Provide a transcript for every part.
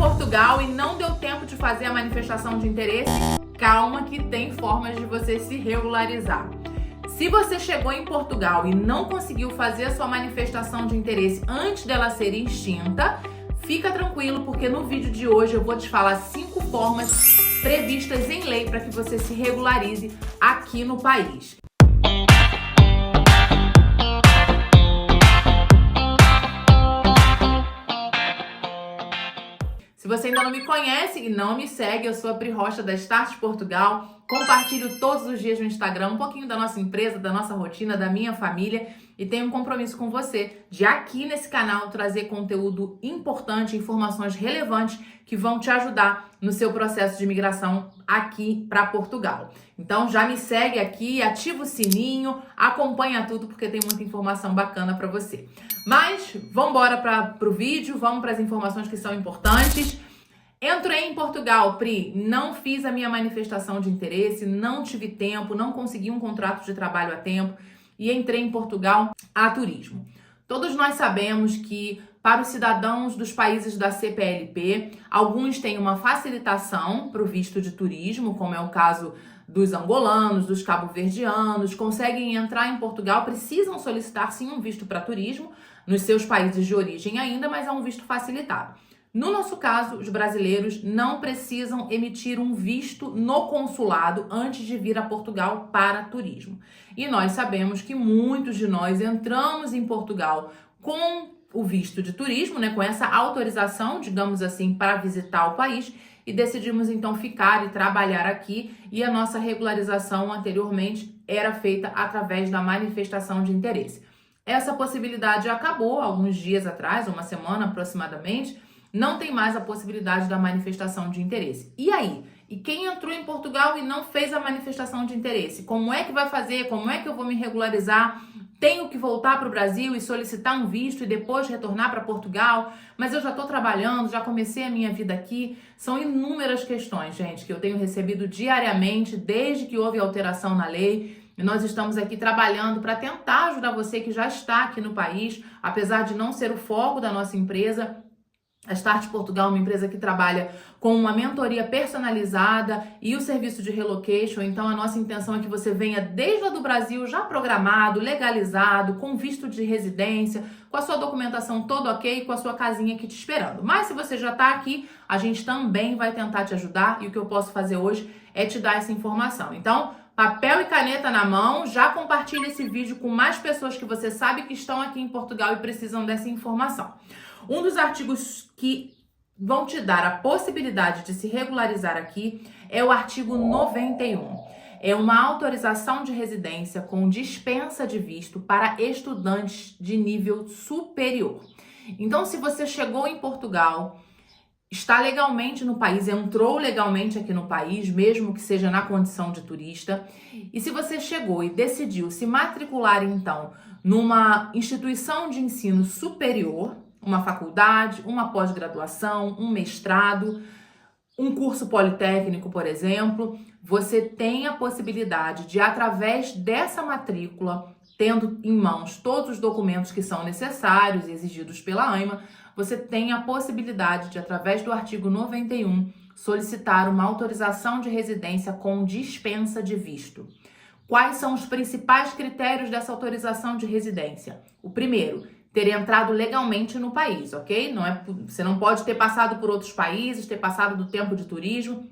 Portugal e não deu tempo de fazer a manifestação de interesse? Calma que tem formas de você se regularizar. Se você chegou em Portugal e não conseguiu fazer a sua manifestação de interesse antes dela ser extinta, fica tranquilo, porque no vídeo de hoje eu vou te falar 5 formas previstas em lei para que você se regularize aqui no país. Se você ainda não me conhece e não me segue, eu sou a Pri Rocha da Start Portugal. Compartilho todos os dias no Instagram um pouquinho da nossa empresa, da nossa rotina, da minha família e tenho um compromisso com você de aqui nesse canal trazer conteúdo importante, informações relevantes que vão te ajudar no seu processo de imigração aqui para Portugal. Então já me segue aqui, ativa o sininho, acompanha tudo porque tem muita informação bacana para você. Mas vamos embora para o vídeo, vamos para as informações que são importantes. Entrei em Portugal, Pri, não fiz a minha manifestação de interesse, não tive tempo, não consegui um contrato de trabalho a tempo e entrei em Portugal a turismo. Todos nós sabemos que para os cidadãos dos países da CPLP, alguns têm uma facilitação para o visto de turismo, como é o caso dos angolanos, dos cabo-verdianos, conseguem entrar em Portugal, precisam solicitar sim um visto para turismo nos seus países de origem ainda, mas é um visto facilitado. No nosso caso, os brasileiros não precisam emitir um visto no consulado antes de vir a Portugal para turismo. E nós sabemos que muitos de nós entramos em Portugal com o visto de turismo, né, com essa autorização, digamos assim, para visitar o país e decidimos então ficar e trabalhar aqui e a nossa regularização anteriormente era feita através da manifestação de interesse. Essa possibilidade acabou alguns dias atrás, uma semana aproximadamente. Não tem mais a possibilidade da manifestação de interesse. E aí? E quem entrou em Portugal e não fez a manifestação de interesse? Como é que vai fazer? Como é que eu vou me regularizar? Tenho que voltar para o Brasil e solicitar um visto e depois retornar para Portugal? Mas eu já estou trabalhando, já comecei a minha vida aqui. São inúmeras questões, gente, que eu tenho recebido diariamente desde que houve alteração na lei. E nós estamos aqui trabalhando para tentar ajudar você que já está aqui no país, apesar de não ser o foco da nossa empresa. A Start Portugal é uma empresa que trabalha com uma mentoria personalizada e o serviço de relocation. Então, a nossa intenção é que você venha desde lá do Brasil já programado, legalizado, com visto de residência, com a sua documentação toda ok, com a sua casinha aqui te esperando. Mas se você já está aqui, a gente também vai tentar te ajudar e o que eu posso fazer hoje é te dar essa informação. Então, papel e caneta na mão, já compartilha esse vídeo com mais pessoas que você sabe que estão aqui em Portugal e precisam dessa informação. Um dos artigos que vão te dar a possibilidade de se regularizar aqui é o artigo 91. É uma autorização de residência com dispensa de visto para estudantes de nível superior. Então, se você chegou em Portugal, está legalmente no país, entrou legalmente aqui no país, mesmo que seja na condição de turista, e se você chegou e decidiu se matricular, então, numa instituição de ensino superior, uma faculdade, uma pós-graduação, um mestrado, um curso politécnico, por exemplo, você tem a possibilidade de, através dessa matrícula, tendo em mãos todos os documentos que são necessários e exigidos pela AIMA, você tem a possibilidade de, através do artigo 91, solicitar uma autorização de residência com dispensa de visto. Quais são os principais critérios dessa autorização de residência? O primeiro, ter entrado legalmente no país, ok? Você não pode ter passado por outros países, ter passado do tempo de turismo.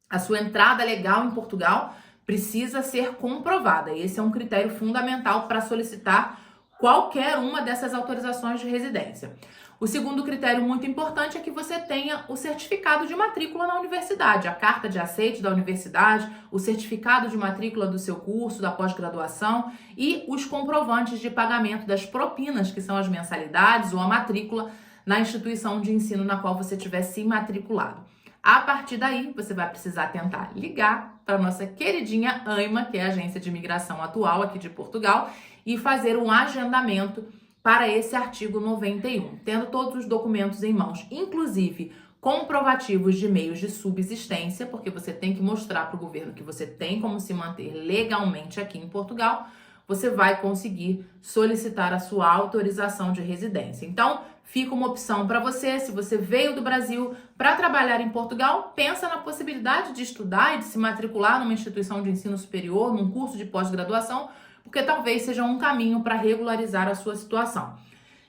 A sua entrada legal em Portugal precisa ser comprovada. Esse é um critério fundamental para solicitar qualquer uma dessas autorizações de residência. O segundo critério muito importante é que você tenha o certificado de matrícula na universidade, a carta de aceite da universidade, o certificado de matrícula do seu curso, da pós-graduação e os comprovantes de pagamento das propinas, que são as mensalidades ou a matrícula na instituição de ensino na qual você tiver se matriculado. A partir daí, você vai precisar tentar ligar para a nossa queridinha AIMA, que é a agência de imigração atual aqui de Portugal, e fazer um agendamento para esse artigo 91, tendo todos os documentos em mãos, inclusive comprovativos de meios de subsistência, porque você tem que mostrar para o governo que você tem como se manter legalmente aqui em Portugal, você vai conseguir solicitar a sua autorização de residência. Então, fica uma opção para você. Se você veio do Brasil para trabalhar em Portugal, pensa na possibilidade de estudar e de se matricular numa instituição de ensino superior, num curso de pós-graduação, porque talvez seja um caminho para regularizar a sua situação.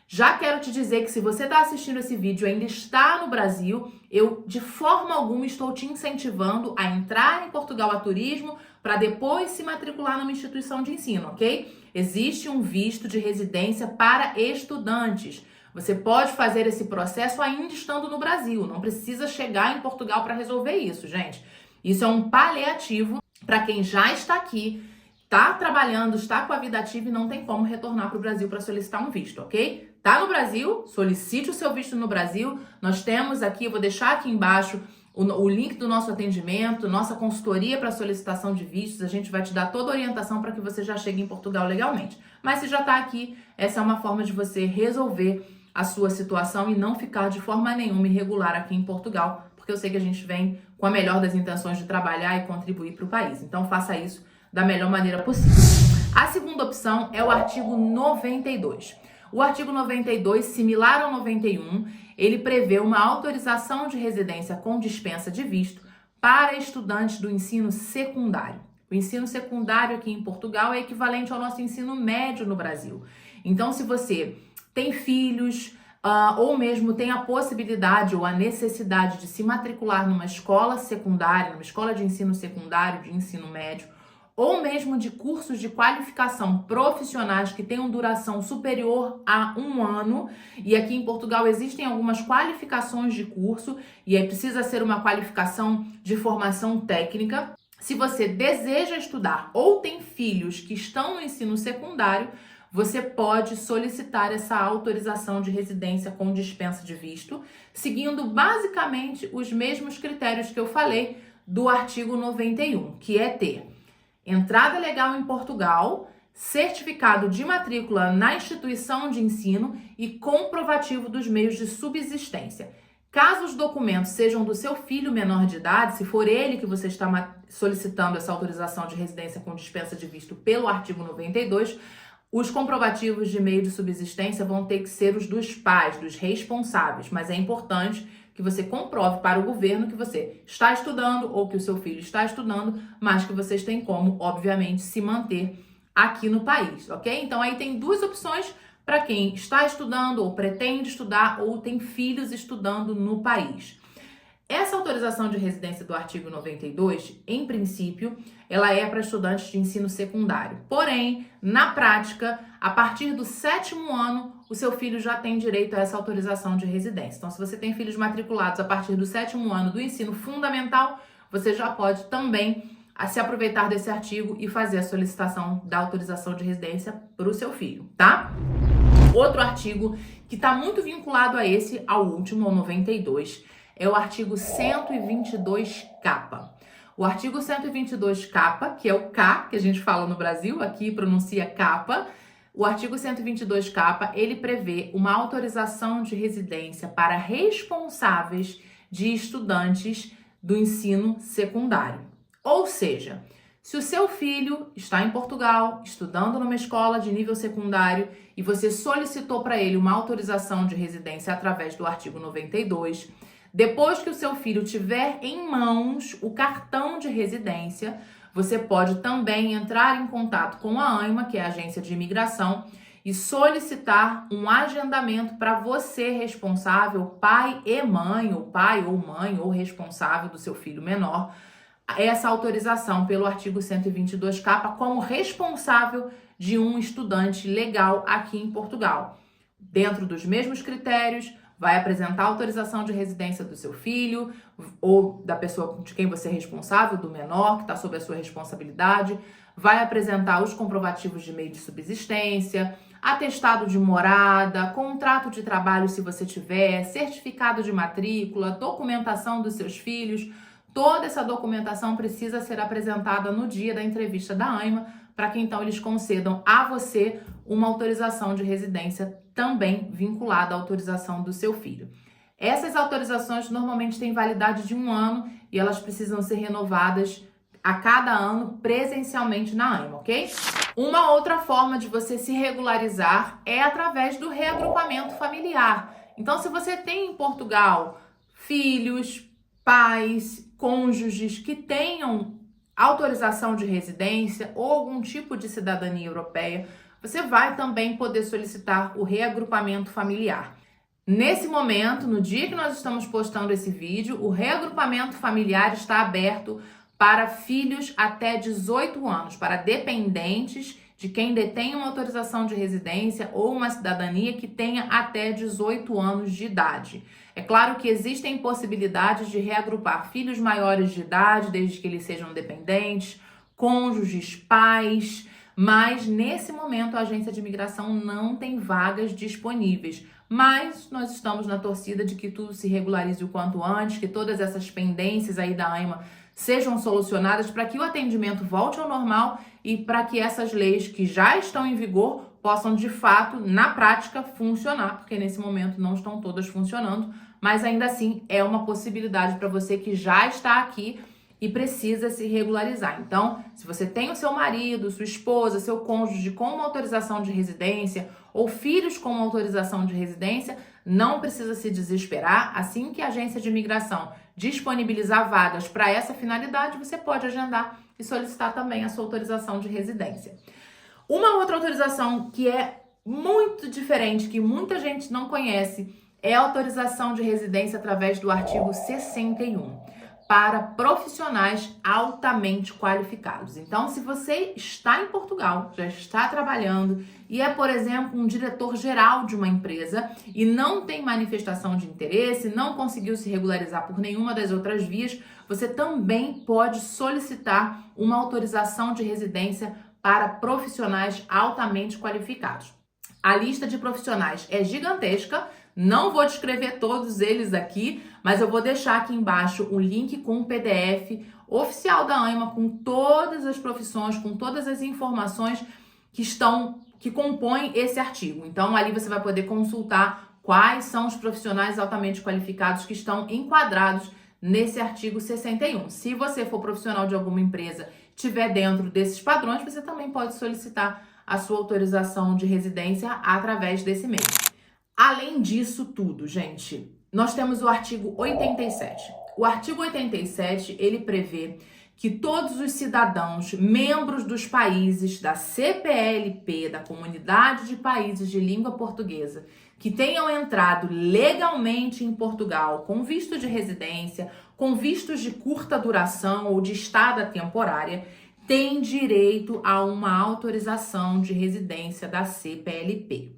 Já quero te dizer que se você está assistindo esse vídeo e ainda está no Brasil, eu de forma alguma estou te incentivando a entrar em Portugal a turismo para depois se matricular numa instituição de ensino, ok? Existe um visto de residência para estudantes. Você pode fazer esse processo ainda estando no Brasil, não precisa chegar em Portugal para resolver isso, gente. Isso é um paliativo para quem já está aqui, está trabalhando, está com a vida ativa e não tem como retornar para o Brasil para solicitar um visto, ok? Tá no Brasil? Solicite o seu visto no Brasil. Nós temos aqui, eu vou deixar aqui embaixo o link do nosso atendimento, nossa consultoria para solicitação de vistos. A gente vai te dar toda a orientação para que você já chegue em Portugal legalmente. Mas se já está aqui, essa é uma forma de você resolver a sua situação e não ficar de forma nenhuma irregular aqui em Portugal, porque eu sei que a gente vem com a melhor das intenções de trabalhar e contribuir para o país. Então faça isso da melhor maneira possível. A segunda opção é o artigo 92. O artigo 92, similar ao 91, ele prevê uma autorização de residência com dispensa de visto para estudantes do ensino secundário. O ensino secundário aqui em Portugal é equivalente ao nosso ensino médio no Brasil. Então, se você tem filhos, ou mesmo tem a possibilidade ou a necessidade de se matricular numa escola secundária, numa escola de ensino secundário, de ensino médio, ou mesmo de cursos de qualificação profissionais que tenham duração superior a 1 ano, e aqui em Portugal existem algumas qualificações de curso, e aí precisa ser uma qualificação de formação técnica. Se você deseja estudar ou tem filhos que estão no ensino secundário, você pode solicitar essa autorização de residência com dispensa de visto, seguindo basicamente os mesmos critérios que eu falei do artigo 91, que é ter entrada legal em Portugal, certificado de matrícula na instituição de ensino e comprovativo dos meios de subsistência. Caso os documentos sejam do seu filho menor de idade, se for ele que você está solicitando essa autorização de residência com dispensa de visto pelo artigo 92, os comprovativos de meio de subsistência vão ter que ser os dos pais, dos responsáveis, mas é importante que você comprove para o governo que você está estudando ou que o seu filho está estudando, mas que vocês têm como, obviamente, se manter aqui no país, ok? Então aí tem duas opções para quem está estudando ou pretende estudar ou tem filhos estudando no país. Essa autorização de residência do artigo 92, em princípio, ela é para estudantes de ensino secundário. Porém, na prática, a partir do 7º ano, o seu filho já tem direito a essa autorização de residência. Então, se você tem filhos matriculados a partir do 7º ano do ensino fundamental, você já pode também se aproveitar desse artigo e fazer a solicitação da autorização de residência para o seu filho, tá? Outro artigo que está muito vinculado a esse, ao último, ao 92, é o artigo 122-K. O artigo 122-K, que é o K que a gente fala no Brasil, aqui pronuncia capa. O artigo 122-K, ele prevê uma autorização de residência para responsáveis de estudantes do ensino secundário. Ou seja, se o seu filho está em Portugal, estudando numa escola de nível secundário, e você solicitou para ele uma autorização de residência através do artigo 92, depois que o seu filho tiver em mãos o cartão de residência, você pode também entrar em contato com a ANIMA, que é a Agência de Imigração, e solicitar um agendamento para você responsável, pai e mãe, ou pai ou mãe, ou responsável do seu filho menor, essa autorização pelo artigo 122-K como responsável de um estudante legal aqui em Portugal. Dentro dos mesmos critérios, vai apresentar a autorização de residência do seu filho ou da pessoa de quem você é responsável, do menor, que está sob a sua responsabilidade, vai apresentar os comprovativos de meio de subsistência, atestado de morada, contrato de trabalho se você tiver, certificado de matrícula, documentação dos seus filhos. Toda essa documentação precisa ser apresentada no dia da entrevista da ANIMA, para que então eles concedam a você uma autorização de residência também vinculada à autorização do seu filho. Essas autorizações normalmente têm validade de 1 ano e elas precisam ser renovadas a cada ano presencialmente na ANIMA, ok? Uma outra forma de você se regularizar é através do reagrupamento familiar. Então, se você tem em Portugal filhos, pais, cônjuges que tenham autorização de residência ou algum tipo de cidadania europeia, você vai também poder solicitar o reagrupamento familiar. Nesse momento, no dia que nós estamos postando esse vídeo, o reagrupamento familiar está aberto para filhos até 18 anos, para dependentes de quem detém uma autorização de residência ou uma cidadania que tenha até 18 anos de idade. É claro que existem possibilidades de reagrupar filhos maiores de idade, desde que eles sejam dependentes, cônjuges, pais, mas nesse momento a agência de imigração não tem vagas disponíveis. Mas nós estamos na torcida de que tudo se regularize o quanto antes, que todas essas pendências aí da AIMA sejam solucionadas para que o atendimento volte ao normal e para que essas leis que já estão em vigor possam, de fato, na prática, funcionar, porque nesse momento não estão todas funcionando, mas ainda assim é uma possibilidade para você que já está aqui e precisa se regularizar. Então, se você tem o seu marido, sua esposa, seu cônjuge com uma autorização de residência ou filhos com uma autorização de residência, não precisa se desesperar. Assim que a agência de imigração disponibilizar vagas para essa finalidade, você pode agendar e solicitar também a sua autorização de residência. Uma outra autorização que é muito diferente, que muita gente não conhece, é a autorização de residência através do artigo 61. Para profissionais altamente qualificados. Então, se você está em Portugal, já está trabalhando e é, por exemplo, um diretor-geral de uma empresa e não tem manifestação de interesse, não conseguiu se regularizar por nenhuma das outras vias, você também pode solicitar uma autorização de residência para profissionais altamente qualificados. A lista de profissionais é gigantesca. Não vou descrever todos eles aqui, mas eu vou deixar aqui embaixo o link com o PDF oficial da AIMA, com todas as profissões, com todas as informações que compõem esse artigo. Então, ali você vai poder consultar quais são os profissionais altamente qualificados que estão enquadrados nesse artigo 61. Se você for profissional de alguma empresa, estiver dentro desses padrões, você também pode solicitar a sua autorização de residência através desse meio. Além disso tudo, gente, nós temos o artigo 87. O artigo 87, ele prevê que todos os cidadãos, membros dos países da CPLP, da Comunidade de Países de Língua Portuguesa, que tenham entrado legalmente em Portugal com visto de residência, com vistos de curta duração ou de estada temporária, têm direito a uma autorização de residência da CPLP.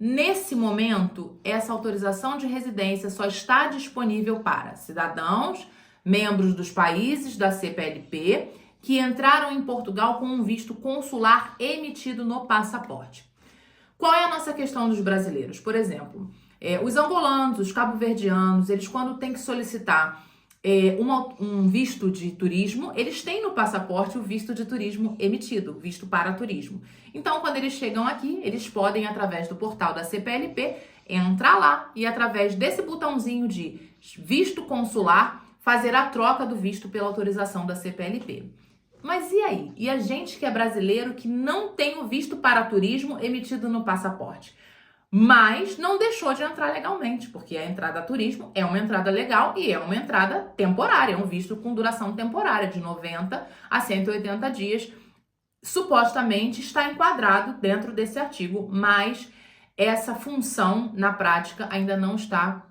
Nesse momento, essa autorização de residência só está disponível para cidadãos, membros dos países da CPLP, que entraram em Portugal com um visto consular emitido no passaporte. Qual é a nossa questão dos brasileiros? Por exemplo, os angolanos, os cabo-verdianos, eles quando têm que solicitar um visto de turismo, eles têm no passaporte o visto de turismo emitido, visto para turismo. Então, quando eles chegam aqui, eles podem, através do portal da CPLP, entrar lá e, através desse botãozinho de visto consular, fazer a troca do visto pela autorização da CPLP. Mas e aí? E a gente que é brasileiro que não tem o visto para turismo emitido no passaporte? Mas não deixou de entrar legalmente, porque a entrada a turismo é uma entrada legal e é uma entrada temporária, é um visto com duração temporária de 90 a 180 dias. Supostamente está enquadrado dentro desse artigo, mas essa função na prática ainda não está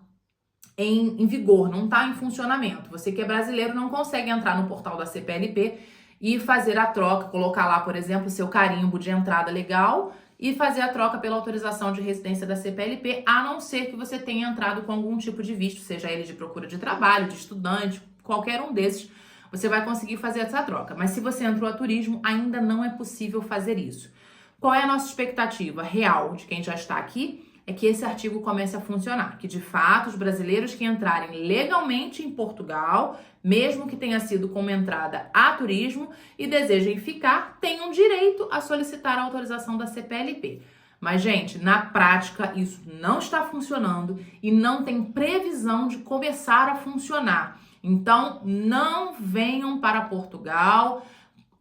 em vigor, não está em funcionamento. Você que é brasileiro não consegue entrar no portal da CPLP e fazer a troca, colocar lá, por exemplo, seu carimbo de entrada legal e fazer a troca pela autorização de residência da CPLP, a não ser que você tenha entrado com algum tipo de visto, seja ele de procura de trabalho, de estudante, qualquer um desses, você vai conseguir fazer essa troca. Mas se você entrou a turismo, ainda não é possível fazer isso. Qual é a nossa expectativa real de quem já está aqui? É que esse artigo comece a funcionar, que de fato os brasileiros que entrarem legalmente em Portugal, mesmo que tenha sido como entrada a turismo e desejem ficar, tenham direito a solicitar a autorização da CPLP. Mas, gente, na prática isso não está funcionando e não tem previsão de começar a funcionar. Então, não venham para Portugal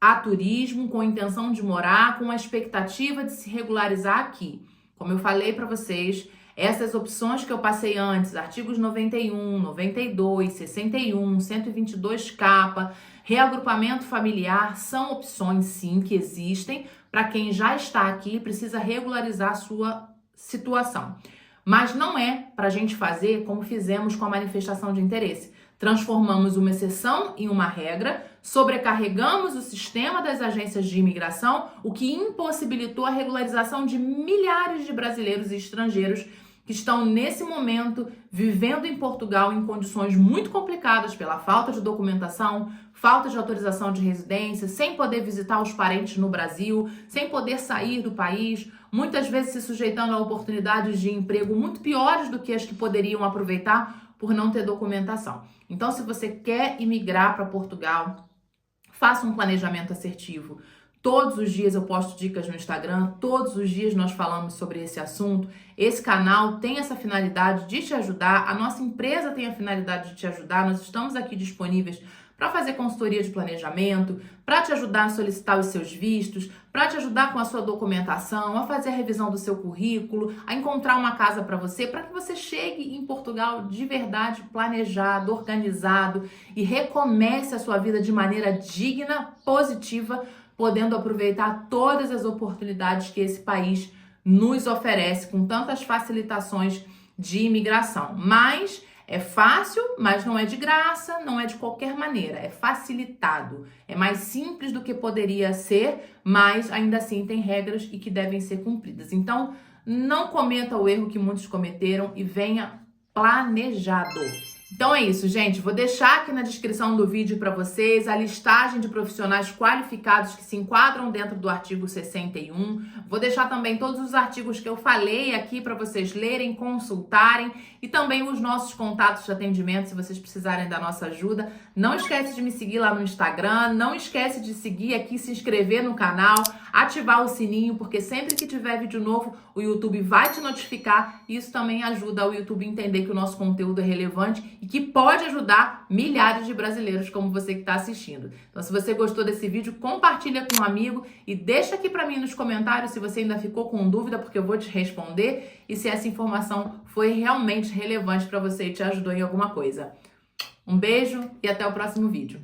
a turismo com a intenção de morar, com a expectativa de se regularizar aqui. Como eu falei para vocês, Essas opções que eu passei antes, artigos 91, 92, 61, 122K, reagrupamento familiar, são opções sim que existem para quem já está aqui e precisa regularizar a sua situação. Mas não é para a gente fazer como fizemos com a manifestação de interesse. Transformamos uma exceção em uma regra, sobrecarregamos o sistema das agências de imigração, o que impossibilitou a regularização de milhares de brasileiros e estrangeiros que estão nesse momento vivendo em Portugal em condições muito complicadas pela falta de documentação, falta de autorização de residência, sem poder visitar os parentes no Brasil, sem poder sair do país, muitas vezes se sujeitando a oportunidades de emprego muito piores do que as que poderiam aproveitar por não ter documentação. Então, se você quer imigrar para Portugal, faça um planejamento assertivo. Todos os dias eu posto dicas no Instagram, todos os dias nós falamos sobre esse assunto. Esse canal tem essa finalidade de te ajudar, a nossa empresa tem a finalidade de te ajudar, nós estamos aqui disponíveis para fazer consultoria de planejamento, para te ajudar a solicitar os seus vistos, para te ajudar com a sua documentação, a fazer a revisão do seu currículo, a encontrar uma casa para que você chegue em Portugal de verdade planejado, organizado e recomece a sua vida de maneira digna, positiva, podendo aproveitar todas as oportunidades que esse país nos oferece com tantas facilitações de imigração. Mas é fácil, mas não é de graça, não é de qualquer maneira, é facilitado. É mais simples do que poderia ser, mas ainda assim tem regras e que devem ser cumpridas. Então, não cometa o erro que muitos cometeram e venha planejado. Então é isso, gente. Vou deixar aqui na descrição do vídeo para vocês a listagem de profissionais qualificados que se enquadram dentro do artigo 61. Vou deixar também todos os artigos que eu falei aqui para vocês lerem, consultarem e também os nossos contatos de atendimento se vocês precisarem da nossa ajuda. Não esquece de me seguir lá no Instagram, não esquece de seguir aqui, se inscrever no canal, ativar o sininho, porque sempre que tiver vídeo novo, o YouTube vai te notificar e isso também ajuda o YouTube a entender que o nosso conteúdo é relevante e que pode ajudar milhares de brasileiros como você que está assistindo. Então, se você gostou desse vídeo, compartilha com um amigo e deixa aqui para mim nos comentários se você ainda ficou com dúvida, porque eu vou te responder e se essa informação foi realmente relevante para você e te ajudou em alguma coisa. Um beijo e até o próximo vídeo.